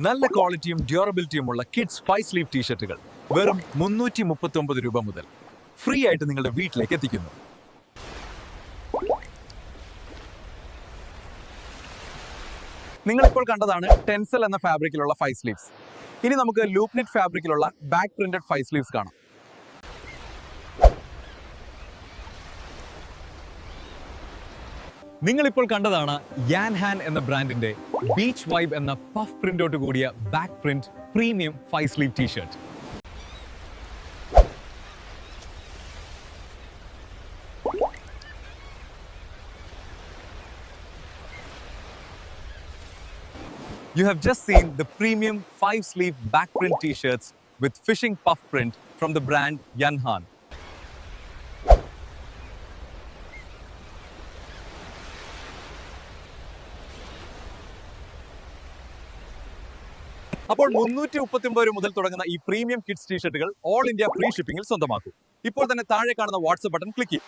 നല്ല ക്വാളിറ്റിയും ഡ്യൂറബിലിറ്റിയുമുള്ള kids 5 sleeve ടീഷർട്ടുകൾ വെറും 339 രൂപ മുതൽ ഫ്രീ ആയിട്ട് നിങ്ങളുടെ വീട്ടിലേക്ക് എത്തിക്കുന്നു. നിങ്ങളിപ്പോൾ കണ്ടതാണ് ടെൻസൽ എന്ന ഫാബ്രിക്കിലുള്ള 5 സ്ലീവ്സ്. ഇനി നമുക്ക് ലൂപ്നെറ്റ് ഫാബ്രിക്കിലുള്ള ബാക്ക് പ്രിന്റഡ് 5 സ്ലീവ്സ് കാണാം. നിങ്ങളിപ്പോൾ കണ്ടതാണ് യാൻഹാൻ എന്ന ബ്രാൻഡിന്റെ ബീച്ച് വൈബ് എന്ന പഫ് പ്രിന്റോട്ട് കൂടിയ back print premium 5 sleeve t shirt. You have just seen the premium 5 sleeve back print t-shirts with fishing puff print from the brand Yanhan. അപ്പോൾ 339 മുതൽ തുടങ്ങുന്ന ഈ പ്രീമിയം കിഡ്സ് ടീഷർട്ടുകൾ ഓൾ ഇന്ത്യ ഫ്രീ ഷിപ്പിംഗിൽ സ്വന്തമാക്കൂ. ഇപ്പോൾ തന്നെ താഴെ കാണുന്ന വാട്സ്ആപ്പ് ബട്ടൺ ക്ലിക്ക് ചെയ്യും.